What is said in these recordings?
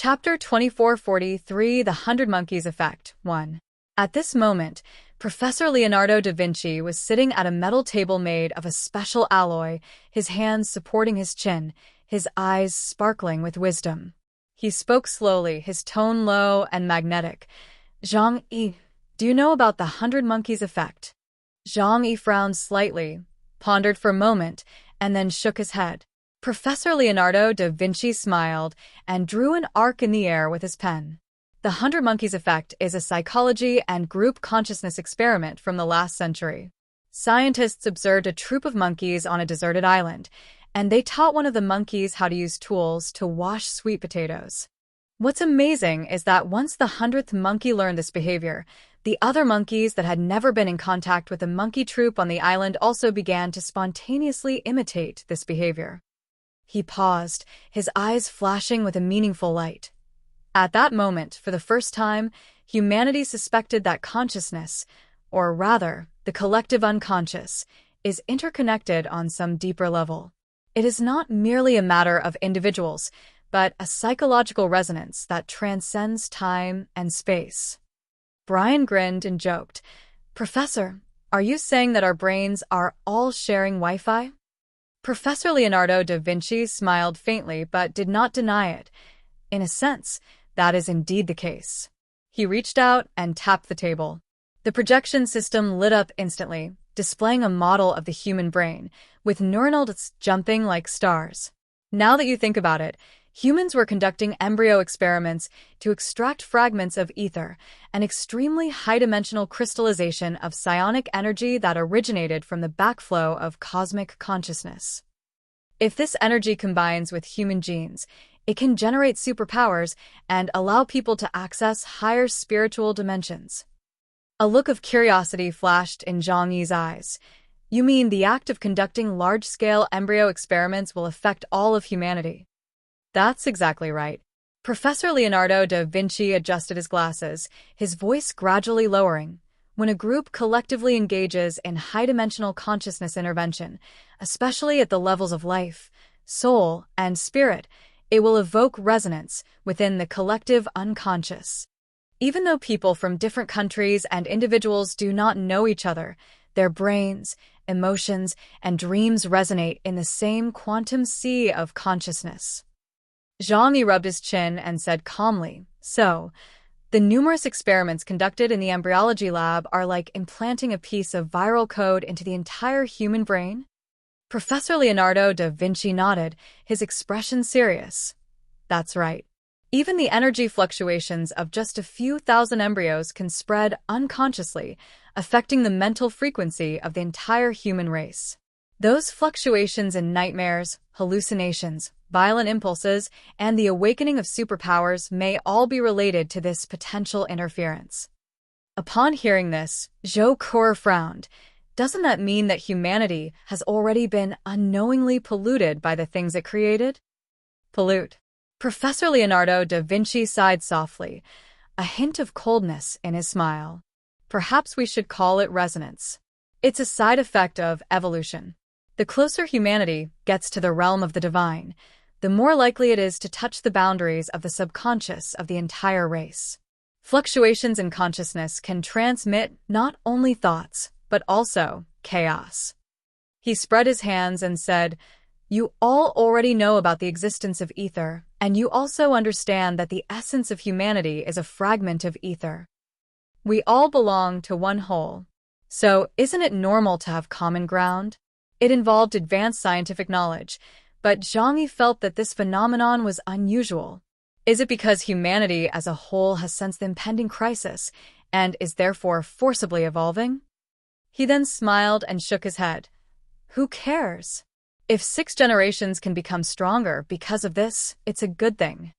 Chapter 2443 The 100 Monkeys Effect 1. At this moment, Professor Leonardo da Vinci was sitting at a metal table made of a special alloy, his hands supporting his chin, his eyes sparkling with wisdom. He spoke slowly, his tone low and magnetic. Zhang-Yi, do you know about the 100 Monkeys Effect? Zhang-Yi frowned slightly, pondered for a moment, and then shook his head. Professor Leonardo da Vinci smiled and drew an arc in the air with his pen. The 100 Monkeys Effect is a psychology and group consciousness experiment from the last century. Scientists observed a troop of monkeys on a deserted island, and they taught one of the monkeys how to use tools to wash sweet potatoes. What's amazing is that once the 100th monkey learned this behavior, the other monkeys that had never been in contact with the monkey troop on the island also began to spontaneously imitate this behavior. He paused, his eyes flashing with a meaningful light. At that moment, for the first time, humanity suspected that consciousness, or rather, the collective unconscious, is interconnected on some deeper level. It is not merely a matter of individuals, but a psychological resonance that transcends time and space. Brian grinned and joked, "Professor, are you saying that our brains are all sharing Wi-Fi?" Professor Leonardo da Vinci smiled faintly but did not deny it. In a sense, that is indeed the case. He reached out and tapped the table. The projection system lit up instantly, displaying a model of the human brain, with neuronal dots jumping like stars. Now that you think about it, humans were conducting embryo experiments to extract fragments of ether, an extremely high-dimensional crystallization of psionic energy that originated from the backflow of cosmic consciousness. If this energy combines with human genes, it can generate superpowers and allow people to access higher spiritual dimensions. A look of curiosity flashed in Zhang-Yi's eyes. You mean the act of conducting large-scale embryo experiments will affect all of humanity? That's exactly right. Professor Leonardo da Vinci adjusted his glasses, his voice gradually lowering. When a group collectively engages in high-dimensional consciousness intervention, especially at the levels of life, soul, and spirit, it will evoke resonance within the collective unconscious. Even though people from different countries and individuals do not know each other, their brains, emotions, and dreams resonate in the same quantum sea of consciousness. Zhang-Yi rubbed his chin and said calmly, "So, the numerous experiments conducted in the embryology lab are like implanting a piece of viral code into the entire human brain?" Professor Leonardo da Vinci nodded, his expression serious. "That's right. Even the energy fluctuations of just a few thousand embryos can spread unconsciously, affecting the mental frequency of the entire human race. Those fluctuations in nightmares, hallucinations, violent impulses, and the awakening of superpowers may all be related to this potential interference." Upon hearing this, Zhou Kur frowned. Doesn't that mean that humanity has already been unknowingly polluted by the things it created? Pollute. Professor Leonardo da Vinci sighed softly, a hint of coldness in his smile. Perhaps we should call it resonance. It's a side effect of evolution. The closer humanity gets to the realm of the divine, the more likely it is to touch the boundaries of the subconscious of the entire race. Fluctuations in consciousness can transmit not only thoughts, but also chaos. He spread his hands and said, "You all already know about the existence of ether, and you also understand that the essence of humanity is a fragment of ether. We all belong to one whole. So, isn't it normal to have common ground?" It involved advanced scientific knowledge, but Zhang-Yi felt that this phenomenon was unusual. Is it because humanity as a whole has sensed the impending crisis and is therefore forcibly evolving? He then smiled and shook his head. Who cares? If 6 generations can become stronger because of this, it's a good thing.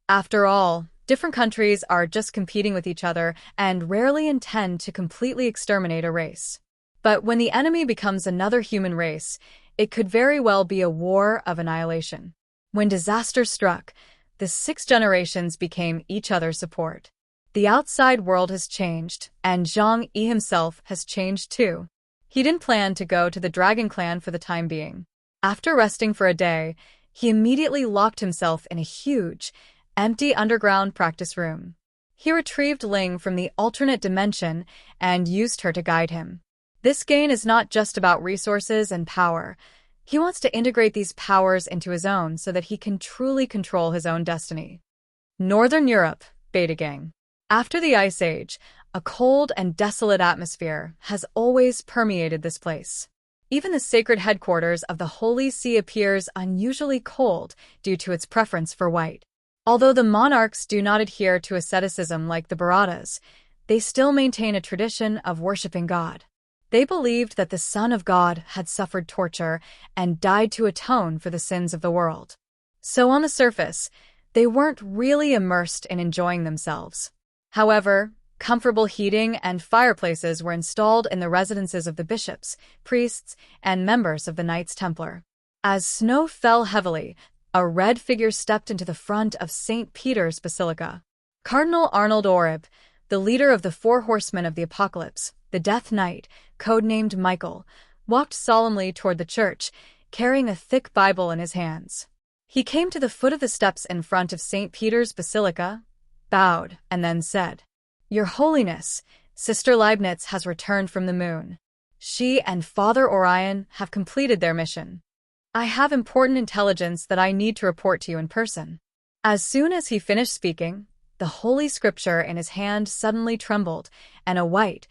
After all, different countries are just competing with each other and rarely intend to completely exterminate a race. But when the enemy becomes another human race, it could very well be a war of annihilation. When disaster struck, the 6 generations became each other's support. The outside world has changed, and Zhang-Yi himself has changed too. He didn't plan to go to the Dragon Clan for the time being. After resting for a day, he immediately locked himself in a huge empty underground practice room. He retrieved Ling from the alternate dimension and used her to guide him. This gain is not just about resources and power. He wants to integrate these powers into his own so that he can truly control his own destiny. Northern Europe, Beta Gang. After the Ice Age, a cold and desolate atmosphere has always permeated this place. Even the sacred headquarters of the Holy See appears unusually cold due to its preference for white. Although the monarchs do not adhere to asceticism like the Bharatas, they still maintain a tradition of worshipping God. They believed that the Son of God had suffered torture and died to atone for the sins of the world. So on the surface, they weren't really immersed in enjoying themselves. However, comfortable heating and fireplaces were installed in the residences of the bishops, priests, and members of the Knights Templar. As snow fell heavily, a red figure stepped into the front of St. Peter's Basilica. Cardinal Arnold Oreb, the leader of the Four Horsemen of the Apocalypse, the Death Knight, codenamed Michael, walked solemnly toward the church, carrying a thick Bible in his hands. He came to the foot of the steps in front of St. Peter's Basilica, bowed, and then said, "Your Holiness, Sister Leibniz has returned from the moon. She and Father Orion have completed their mission. I have important intelligence that I need to report to you in person." As soon as he finished speaking, the Holy Scripture in his hand suddenly trembled, and a white,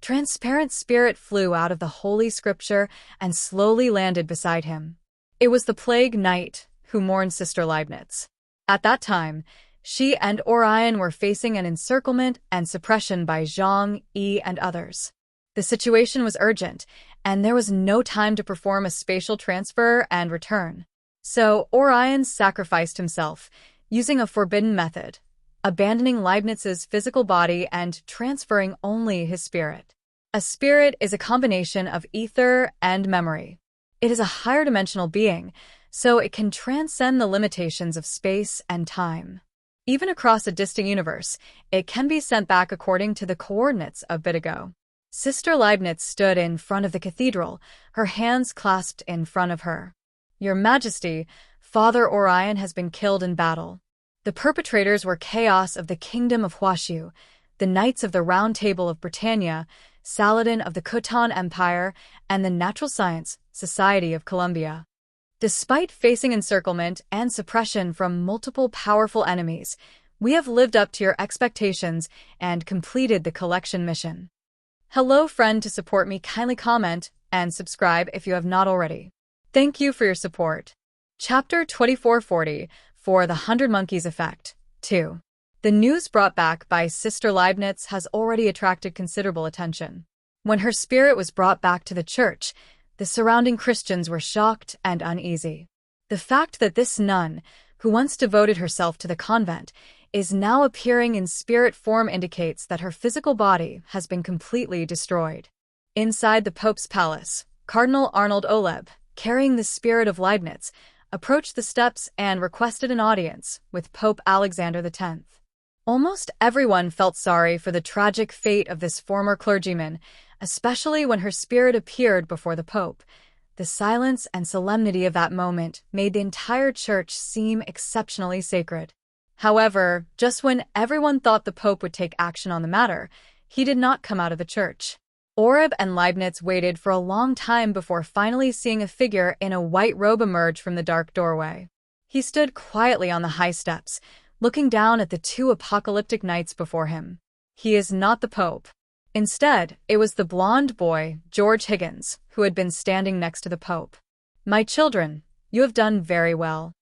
transparent spirit flew out of the Holy Scripture and slowly landed beside him. It was the Plague Knight who mourned Sister Leibniz. At that time, she and Orion were facing an encirclement and suppression by Zhang Yi and others. The situation was urgent, and there was no time to perform a spatial transfer and return. So Orion sacrificed himself, using a forbidden method, abandoning Leibniz's physical body and transferring only his spirit. A spirit is a combination of ether and memory. It is a higher-dimensional being, so it can transcend the limitations of space and time. Even across a distant universe, it can be sent back according to the coordinates of Bitigo. Sister Leibniz stood in front of the cathedral, her hands clasped in front of her. "Your Majesty, Father Orion has been killed in battle. The perpetrators were Chaos of the Kingdom of Huashu, the Knights of the Round Table of Britannia, Saladin of the Khotan Empire, and the Natural Science Society of Columbia. Despite facing encirclement and suppression from multiple powerful enemies, we have lived up to your expectations and completed the collection mission." Hello friend, to support me kindly comment and subscribe if you have not already. Thank you for your support. Chapter 2440 for the 100 Monkeys Effect 2. The news brought back by Sister Leibniz has already attracted considerable attention. When her spirit was brought back to the church, the surrounding Christians were shocked and uneasy. The fact that this nun, who once devoted herself to the convent, is now appearing in spirit form indicates that her physical body has been completely destroyed. Inside the Pope's palace, Cardinal Arnold Oleb, carrying the spirit of Leibniz, approached the steps and requested an audience with Pope Alexander X. Almost everyone felt sorry for the tragic fate of this former clergyman, especially when her spirit appeared before the Pope. The silence and solemnity of that moment made the entire church seem exceptionally sacred. However, just when everyone thought the Pope would take action on the matter, he did not come out of the church. Oreb and Leibniz waited for a long time before finally seeing a figure in a white robe emerge from the dark doorway. He stood quietly on the high steps, looking down at the two apocalyptic knights before him. He is not the Pope. Instead, it was the blonde boy, George Higgins, who had been standing next to the Pope. "My children, you have done very well."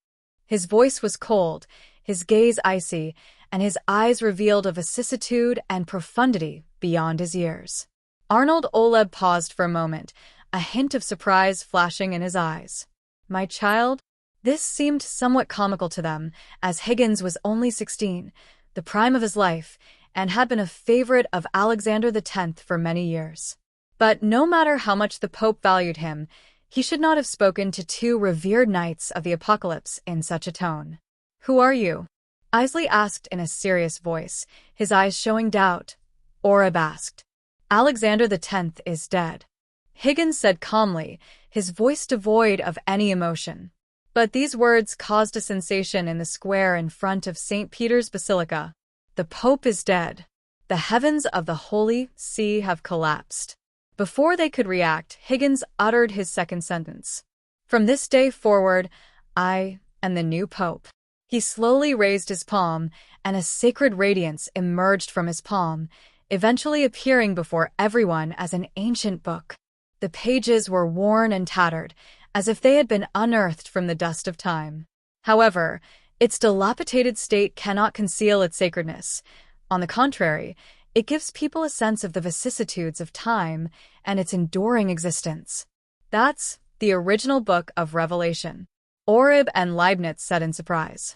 His voice was cold, his gaze icy, and his eyes revealed a vicissitude and profundity beyond his years. Arnold Oleb paused for a moment, a hint of surprise flashing in his eyes. "My child?" This seemed somewhat comical to them, as Higgins was only 16, the prime of his life, and had been a favorite of Alexander X for many years. But no matter how much the Pope valued him, he should not have spoken to two revered knights of the apocalypse in such a tone. "Who are you?" Isley asked in a serious voice, his eyes showing doubt. Oreb asked. "Alexander X is dead," Higgins said calmly, his voice devoid of any emotion. But these words caused a sensation in the square in front of St. Peter's Basilica. The Pope is dead. The heavens of the Holy See have collapsed. Before they could react, Higgins uttered his second sentence. From this day forward, I am the new Pope. He slowly raised his palm, and a sacred radiance emerged from his palm, eventually appearing before everyone as an ancient book. The pages were worn and tattered, as if they had been unearthed from the dust of time. However, its dilapidated state cannot conceal its sacredness. On the contrary, it gives people a sense of the vicissitudes of time and its enduring existence. That's the original Book of Revelation, Orib and Leibniz said in surprise.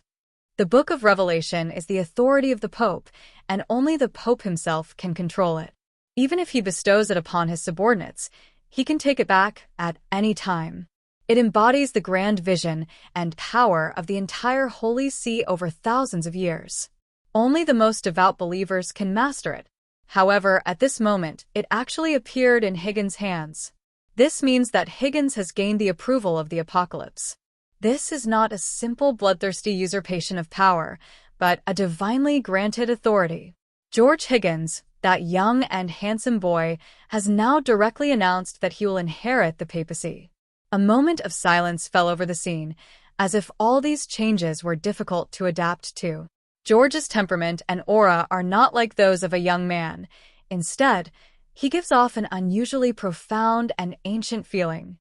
The Book of Revelation is the authority of the Pope, and only the Pope himself can control it. Even if he bestows it upon his subordinates, he can take it back at any time. It embodies the grand vision and power of the entire Holy See over thousands of years. Only the most devout believers can master it. However, at this moment, it actually appeared in Higgins' hands. This means that Higgins has gained the approval of the apocalypse. This is not a simple bloodthirsty usurpation of power, but a divinely granted authority. George Higgins, that young and handsome boy, has now directly announced that he will inherit the papacy. A moment of silence fell over the scene, as if all these changes were difficult to adapt to. George's temperament and aura are not like those of a young man. Instead, he gives off an unusually profound and ancient feeling.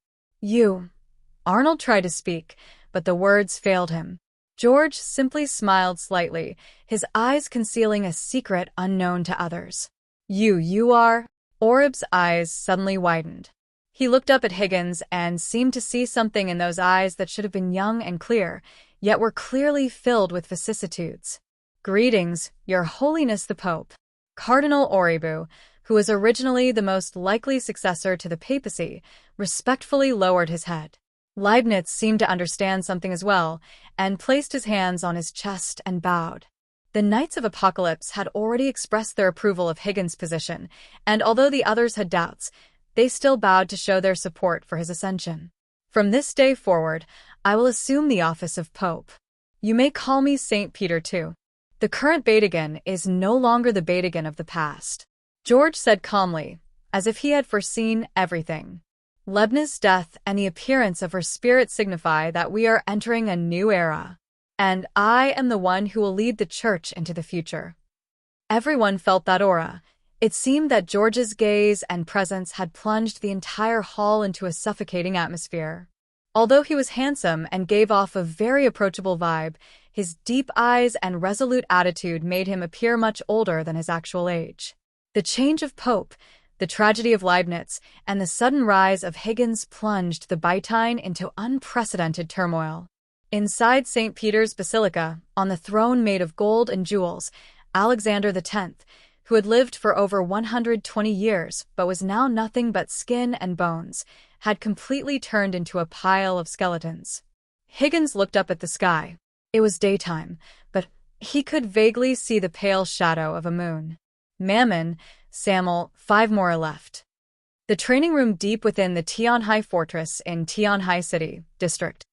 Arnold tried to speak, but the words failed him. George simply smiled slightly, his eyes concealing a secret unknown to others. You are? Orib's eyes suddenly widened. He looked up at Higgins and seemed to see something in those eyes that should have been young and clear, yet were clearly filled with vicissitudes. Greetings, Your Holiness the Pope. Cardinal Oribu, who was originally the most likely successor to the papacy, respectfully lowered his head. Leibniz seemed to understand something as well, and placed his hands on his chest and bowed. The Knights of Apocalypse had already expressed their approval of Higgins' position, and although the others had doubts, they still bowed to show their support for his ascension. From this day forward, I will assume the office of Pope. You may call me St. Peter too. The current Betagan is no longer the Betagan of the past. George said calmly, as if he had foreseen everything. Leibniz's death and the appearance of her spirit signify that we are entering a new era. And I am the one who will lead the church into the future. Everyone felt that aura. It seemed that George's gaze and presence had plunged the entire hall into a suffocating atmosphere. Although he was handsome and gave off a very approachable vibe, his deep eyes and resolute attitude made him appear much older than his actual age. The change of Pope, the tragedy of Leibniz, and the sudden rise of Higgins plunged the Byzantine into unprecedented turmoil. Inside St. Peter's Basilica, on the throne made of gold and jewels, Alexander X, who had lived for over 120 years but was now nothing but skin and bones, had completely turned into a pile of skeletons. Higgins looked up at the sky. It was daytime, but he could vaguely see the pale shadow of a moon. Mammon, Samuel, 5 more are left. The training room deep within the Tianhai Fortress in Tianhai City, District.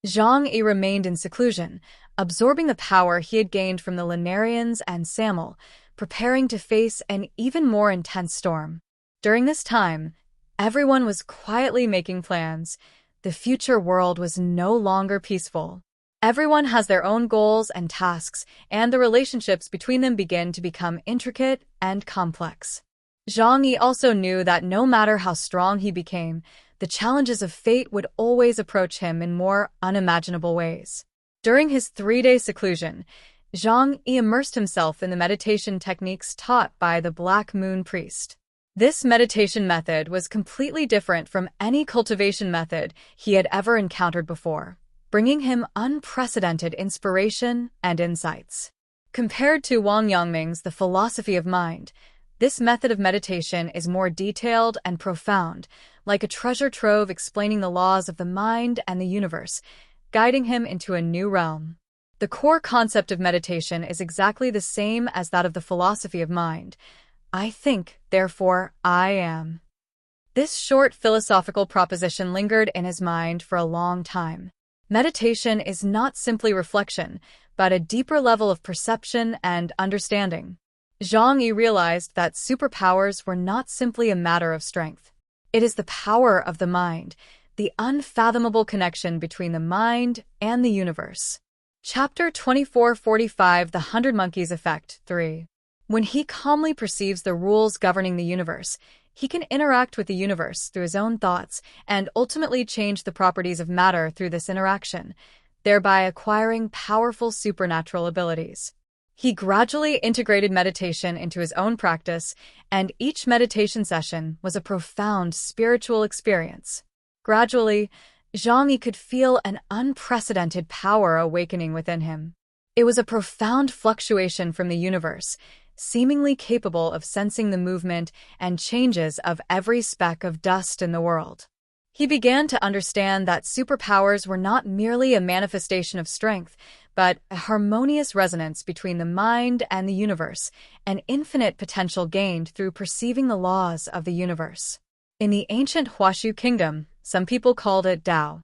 Zhang Yi remained in seclusion, absorbing the power he had gained from the Lunarians and Samuel, preparing to face an even more intense storm. During this time, everyone was quietly making plans. The future world was no longer peaceful. Everyone has their own goals and tasks, and the relationships between them begin to become intricate and complex. Zhang Yi also knew that no matter how strong he became, the challenges of fate would always approach him in more unimaginable ways. During his 3-day seclusion, Zhang Yi immersed himself in the meditation techniques taught by the Black Moon Priest. This meditation method was completely different from any cultivation method he had ever encountered before, bringing him unprecedented inspiration and insights. Compared to Wang Yangming's The Philosophy of Mind, this method of meditation is more detailed and profound, like a treasure trove explaining the laws of the mind and the universe, guiding him into a new realm. The core concept of meditation is exactly the same as that of the philosophy of mind. I think, therefore I am. This short philosophical proposition lingered in his mind for a long time. Meditation is not simply reflection, but a deeper level of perception and understanding. Zhang Yi realized that superpowers were not simply a matter of strength. It is the power of the mind, the unfathomable connection between the mind and the universe. Chapter 2445 The 100 Monkeys Effect 3. When he calmly perceives the rules governing the universe, he can interact with the universe through his own thoughts and ultimately change the properties of matter through this interaction, thereby acquiring powerful supernatural abilities. He gradually integrated meditation into his own practice, and each meditation session was a profound spiritual experience. Gradually, Zhang Yi could feel an unprecedented power awakening within him. It was a profound fluctuation from the universe, seemingly capable of sensing the movement and changes of every speck of dust in the world. He began to understand that superpowers were not merely a manifestation of strength, but a harmonious resonance between the mind and the universe, an infinite potential gained through perceiving the laws of the universe. In the ancient Huashu kingdom, some people called it Tao.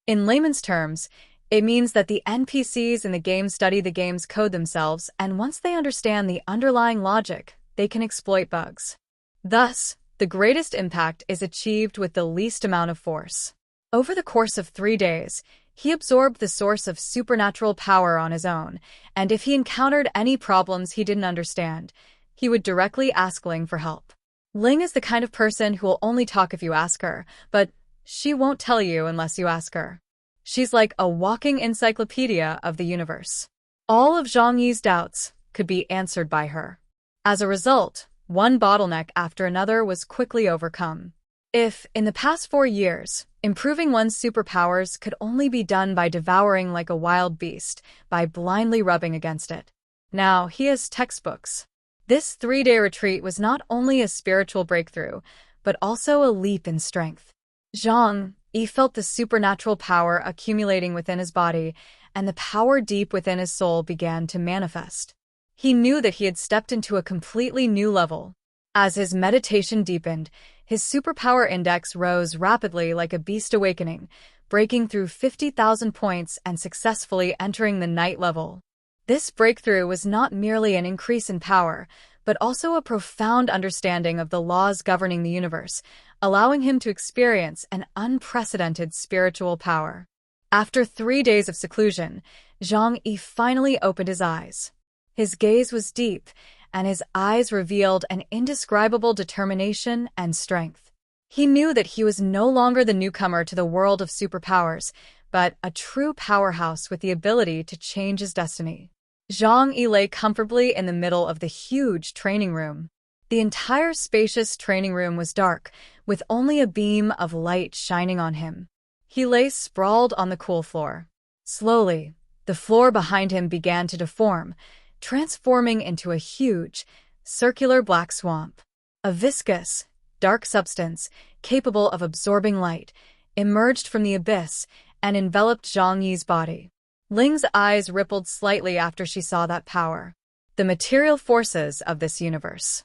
In layman's terms, it means that the NPCs in the game study the game's code themselves, and once they understand the underlying logic, they can exploit bugs. Thus, the greatest impact is achieved with the least amount of force. Over the course of 3 days, he absorbed the source of supernatural power on his own, and if he encountered any problems he didn't understand, he would directly ask Ling for help. Ling is the kind of person who will only talk if you ask her, but she won't tell you unless you ask her. She's like a walking encyclopedia of the universe. All of Zhang Yi's doubts could be answered by her. As a result, one bottleneck after another was quickly overcome. If, in the past 4 years, improving one's superpowers could only be done by devouring like a wild beast, by blindly rubbing against it, now he has textbooks. This 3-day retreat was not only a spiritual breakthrough, but also a leap in strength. Zhang Yi felt the supernatural power accumulating within his body, and the power deep within his soul began to manifest. He knew that he had stepped into a completely new level. As his meditation deepened, his superpower index rose rapidly like a beast awakening, breaking through 50,000 points and successfully entering the night level. This breakthrough was not merely an increase in power, but also a profound understanding of the laws governing the universe, allowing him to experience an unprecedented spiritual power. After 3 days of seclusion, Zhang Yi finally opened his eyes. His gaze was deep, and his eyes revealed an indescribable determination and strength. He knew that he was no longer the newcomer to the world of superpowers, but a true powerhouse with the ability to change his destiny. Zhang Yi lay comfortably in the middle of the huge training room. The entire spacious training room was dark, with only a beam of light shining on him. He lay sprawled on the cool floor. Slowly, the floor behind him began to deform, transforming into a huge, circular black swamp. A viscous, dark substance, capable of absorbing light, emerged from the abyss and enveloped Zhang Yi's body. Ling's eyes rippled slightly after she saw that power. The material forces of this universe.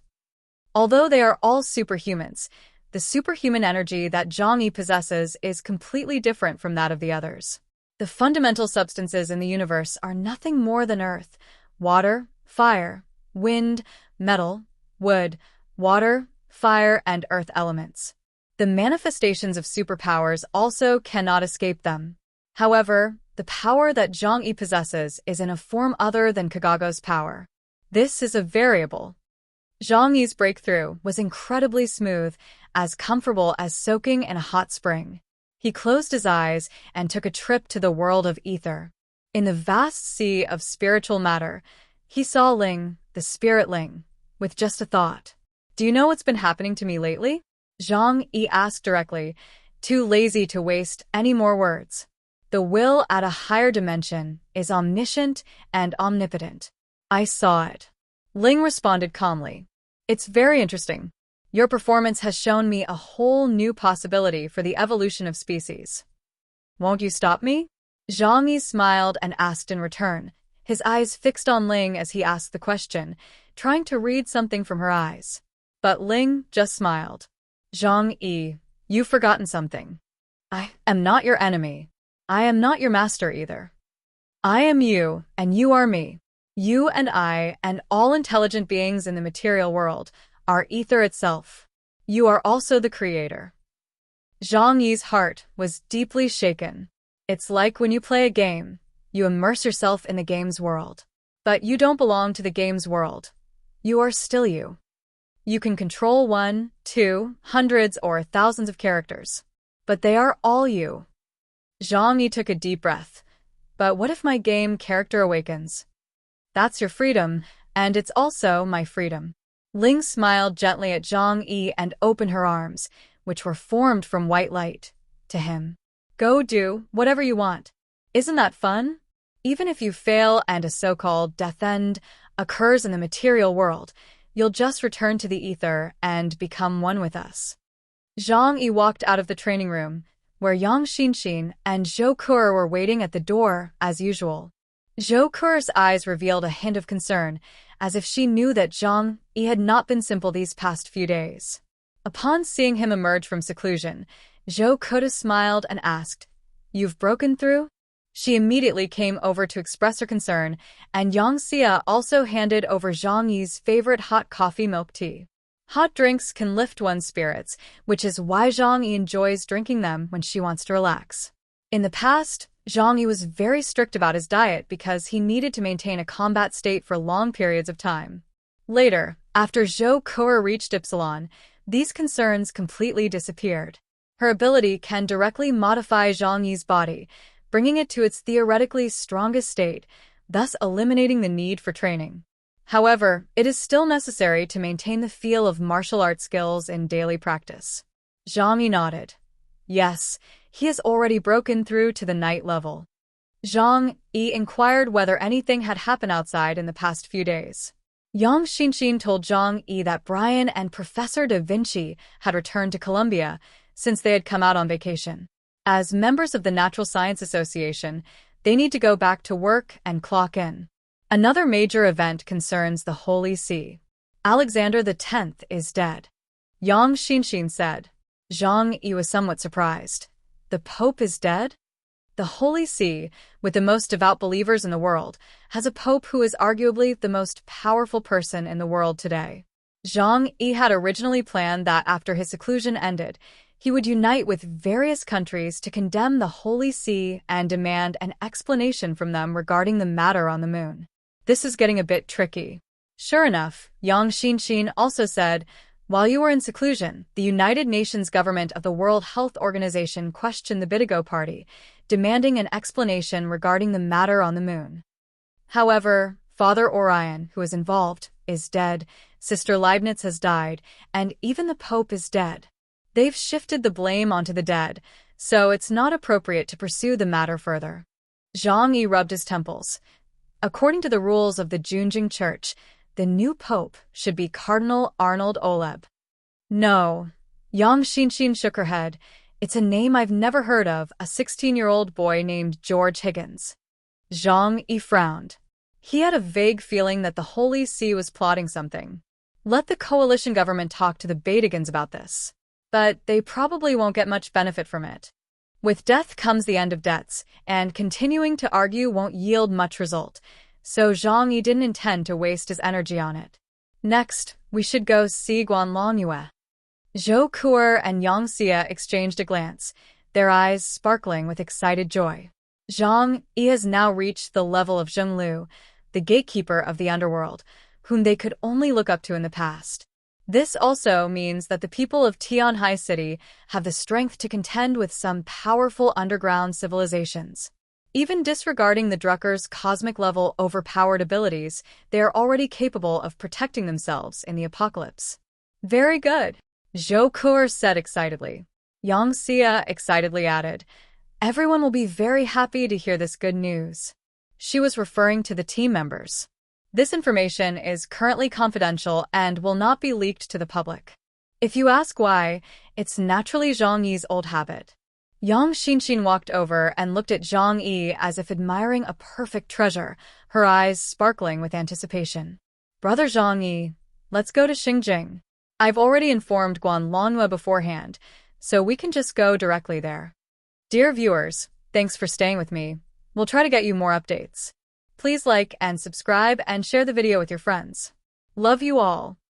Although they are all superhumans, the superhuman energy that Zhang Yi possesses is completely different from that of the others. The fundamental substances in the universe are nothing more than earth, water, fire, wind, metal, wood, water, fire, and earth elements. The manifestations of superpowers also cannot escape them. However, the power that Zhang Yi possesses is in a form other than Kagago's power. This is a variable. Zhang Yi's breakthrough was incredibly smooth, as comfortable as soaking in a hot spring. He closed his eyes and took a trip to the world of ether. In the vast sea of spiritual matter, he saw Ling, the spirit Ling, with just a thought. "Do you know what's been happening to me lately?" Zhang Yi asked directly, too lazy to waste any more words. The will at a higher dimension is omniscient and omnipotent. "I saw it." Ling responded calmly. "It's very interesting. Your performance has shown me a whole new possibility for the evolution of species. Won't you stop me?" Zhang Yi smiled and asked in return, his eyes fixed on Ling as he asked the question, trying to read something from her eyes. But Ling just smiled. "Zhang Yi, you've forgotten something. I am not your enemy. I am not your master either. I am you, and you are me. You and I, and all intelligent beings in the material world, are ether itself. You are also the creator. Zhang Yi's heart was deeply shaken. It's like when you play a game, you immerse yourself in the game's world. But you don't belong to the game's world. You are still you. You can control 1, 2, hundreds or thousands of characters. But they are all you. Zhang Yi took a deep breath. But what if my game character awakens? That's your freedom, and it's also my freedom. Ling smiled gently at Zhang Yi and opened her arms, which were formed from white light, to him. Go do whatever you want. Isn't that fun? Even if you fail and a so-called death end occurs in the material world, you'll just return to the ether and become one with us. Zhang Yi walked out of the training room, where Yang Xinxin and Zhou Ke were waiting at the door, as usual. Zhou Ke's eyes revealed a hint of concern, as if she knew that Zhang Yi had not been simple these past few days. Upon seeing him emerge from seclusion, Zhou Ke smiled and asked, "You've broken through?" She immediately came over to express her concern, and Yang Xia also handed over Zhang Yi's favorite hot coffee milk tea. Hot drinks can lift one's spirits, which is why Zhang Yi enjoys drinking them when she wants to relax. In the past, Zhang Yi was very strict about his diet because he needed to maintain a combat state for long periods of time. Later, after Zhou Ke reached Epsilon, these concerns completely disappeared. Her ability can directly modify Zhang Yi's body, bringing it to its theoretically strongest state, thus eliminating the need for training. However, it is still necessary to maintain the feel of martial arts skills in daily practice. Zhang Yi nodded. Yes, he has already broken through to the night level. Zhang Yi inquired whether anything had happened outside in the past few days. Yang Xinxin told Zhang Yi that Brian and Professor Da Vinci had returned to Columbia since they had come out on vacation. As members of the Natural Science Association, they need to go back to work and clock in. Another major event concerns the Holy See. Alexander X is dead. Yang Xinxin said. Zhang Yi was somewhat surprised. The Pope is dead? The Holy See, with the most devout believers in the world, has a Pope who is arguably the most powerful person in the world today. Zhang Yi had originally planned that after his seclusion ended, he would unite with various countries to condemn the Holy See and demand an explanation from them regarding the matter on the moon. This is getting a bit tricky. Sure enough, Yang Xinxin also said, while you were in seclusion, the United Nations government of the World Health Organization questioned the Bitigo Party, demanding an explanation regarding the matter on the moon. However, Father Orion, who is involved, is dead, Sister Leibniz has died, and even the Pope is dead. They've shifted the blame onto the dead, so it's not appropriate to pursue the matter further. Zhang Yi rubbed his temples. According to the rules of the Junjing Church, the new pope should be Cardinal Arnold Oleb. No. Yang Xinxin shook her head. It's a name I've never heard of, a 16-year-old boy named George Higgins. Zhang Yi frowned. He had a vague feeling that the Holy See was plotting something. Let the coalition government talk to the Betigans about this. But they probably won't get much benefit from it. With death comes the end of debts, and continuing to argue won't yield much result, so Zhang Yi didn't intend to waste his energy on it. Next, we should go see Guanlongyue. Zhou Ke and Yang Xia exchanged a glance, their eyes sparkling with excited joy. Zhang Yi has now reached the level of Zhenglu, the gatekeeper of the underworld, whom they could only look up to in the past. This also means that the people of Tianhai City have the strength to contend with some powerful underground civilizations. Even disregarding the Drucker's cosmic-level overpowered abilities, they are already capable of protecting themselves in the apocalypse. Very good, Zhou Ke said excitedly. Yang Xia excitedly added, everyone will be very happy to hear this good news. She was referring to the team members. This information is currently confidential and will not be leaked to the public. If you ask why, it's naturally Zhang Yi's old habit. Yang Xinxin walked over and looked at Zhang Yi as if admiring a perfect treasure, her eyes sparkling with anticipation. Brother Zhang Yi, let's go to Xingjing. I've already informed Guanlongyue beforehand, so we can just go directly there. Dear viewers, Thanks for staying with me. We'll try to get you more updates. Please like and subscribe and share the video with your friends. Love you all.